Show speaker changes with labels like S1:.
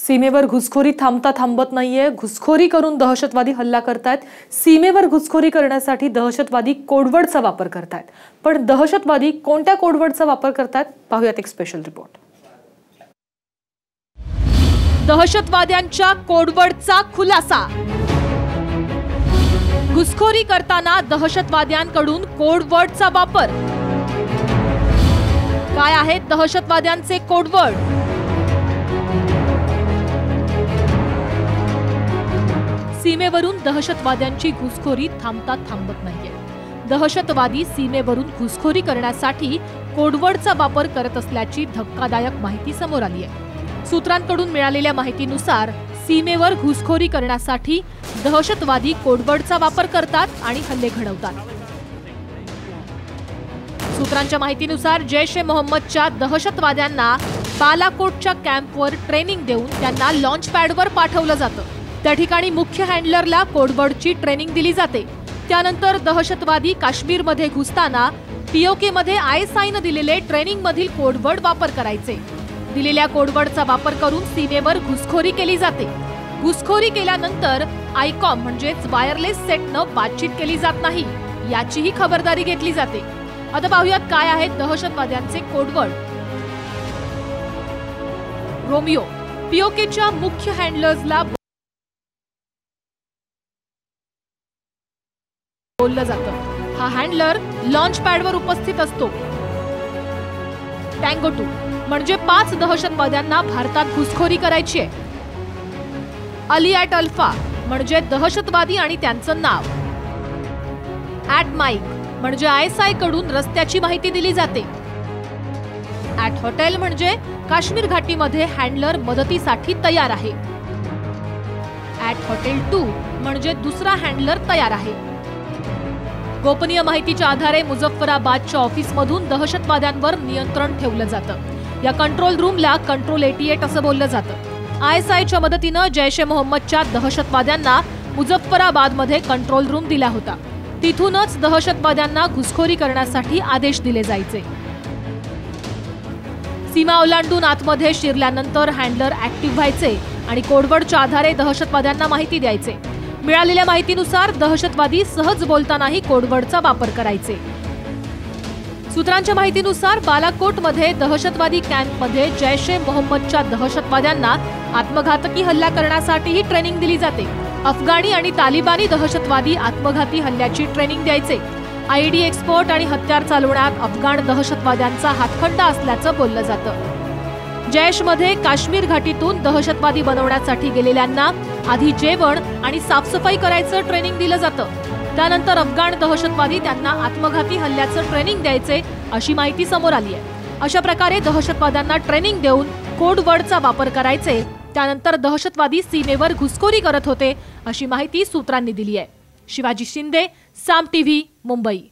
S1: सीमेवर घुसखोरी थांबत नाहीये। घुसखोरी करून दहशतवादी हल्ला करतायत। सीमेवर घुसखोरी करण्यासाठी दहशतवादी कोडवर्डचा वापर करतायत। पण दहशतवादी कोणत्या कोडवर्डचा वापर करतायत पाहूयात एक स्पेशल रिपोर्ट।
S2: दहशतवाद्यांच्या कोडवर्डचा खुलासा। घुसखोरी करताना दहशतवाद्यांकडून कोडवर्डचा वापर। काय आहेत दहशतवाद्यांचे कोडवर्ड? सीमेवरून दहशतवाद्यांची घुसखोरी थांबत नाहीये। दहशतवादी सीमेवरून घुसखोरी करण्यासाठी कोडवर्डचा वापर करत असल्याची धक्कादायक माहिती समोर आली आहे। सूत्रांकडून मिळालेल्या माहितीनुसार सीमेवर घुसखोरी करण्यासाठी दहशतवादी कोडवर्डचा वापर करतात आणि हल्ले घडवतात। सूत्रांच्या माहितीनुसार जैश-ए-मोहम्मदच्या दहशतवाद्यांना बालाकोटच्या कॅम्पवर ट्रेनिंग देऊन त्यांना लॉन्च पॅडवर पाठवलं जातं। त्या ठिकाणी मुख्य हँडलरला कोडवर्डची ट्रेनिंग दिली जाते। त्यानंतर दहशतवादी काश्मीरमध्ये घुसताना पीओकेमध्ये ISIनं दिलेले ट्रेनिंगमधील कोडवर्ड वापर करायचे। दिलेल्या कोडवर्डचा वापर करून सीमेवर घुसखोरी केली जाते। घुसखोरी केल्यानंतर आयकॉम म्हणजेच वायरलेस सेटनं बातचीत केली जात नाही, याचीही खबरदारी घेतली जाते। आता पाहूयात काय आहेत दहशतवाद्यांचे कोडवर्ड। रोमियो पीओकेच्या मुख्य हँडलर्सला बोललं जातं। हा हँडलर लॉन्च पॅडवर उपस्थित असतो। टँगो 2 म्हणजे 5 दहशतवाद्यांना भारतात घुसखोरी करायची आहे। अली ॲट अल्फा म्हणजे दहशतवादी आणि त्यांचं नाव। ॲट माईक म्हणजे ISI कडून रस्त्याची माहिती दिली जाते। ॲट हॉटेल म्हणजे काश्मीर घाटीमध्ये हँडलर मदतीसाठी तयार आहे। ॲट हॉटेल 2 म्हणजे दुसरा हँडलर तयार आहे। गोपनीय माहितीच्या आधारे मुझफ्फराबादच्या ऑफिसमधून दहशतवाद्यांवर नियंत्रण ठेवलं जातं। या कंट्रोल रूमला कंट्रोल 88 असं बोललं जातं। ISIच्या मदतीनं जैश-ए-मोहम्मदच्या दहशतवाद्यांना मुझफ्फराबादमध्ये कंट्रोल रूम दिला होता। तिथूनच दहशतवाद्यांना घुसखोरी करण्यासाठी आदेश दिले जायचे। सीमा ओलांडून आतमध्ये शिरल्यानंतर हँडलर ऍक्टिव्ह व्हायचे आणि कोडवर्डच्या आधारे दहशतवाद्यांना माहिती द्यायचे। मिळालेल्या माहितीनुसार दहशतवादी सहज बोलतानाही कोडवर्डचा वापर करायचे। सूत्रांच्या माहितीनुसार बालाकोटमध्ये दहशतवादी कॅम्पमध्ये जैश-ए-मोहम्मदच्या दहशतवाद्यांना आत्मघातकी हल्ला करण्यासाठीही ट्रेनिंग दिली जाते। अफगाणी आणि तालिबानी दहशतवादी आत्मघाती हल्ल्याची ट्रेनिंग द्यायचे। IED एक्सपर्ट आणि हत्यार चालवण्यात अफगाण दहशतवाद्यांचा हातखंडा असल्याचं बोललं जातं। जैशमध्ये काश्मीर घाटीतून दहशतवादी बनवण्यासाठी गेलेल्यांना आधी जेवण आणि साफसफाई करायचं ट्रेनिंग दिलं जातं। त्यानंतर अफगाण दहशतवादी त्यांना आत्मघाती हल्ल्याचं ट्रेनिंग द्यायचे अशी माहिती समोर आली आहे। अशा प्रकारे दहशतवाद्यांना ट्रेनिंग देऊन कोडवर्डचा वापर करायचे। त्यानंतर दहशतवादी सीमेवर घुसखोरी करत होते अशी माहिती सूत्रांनी दिली आहे। शिवाजी शिंदे, साम TV, मुंबई।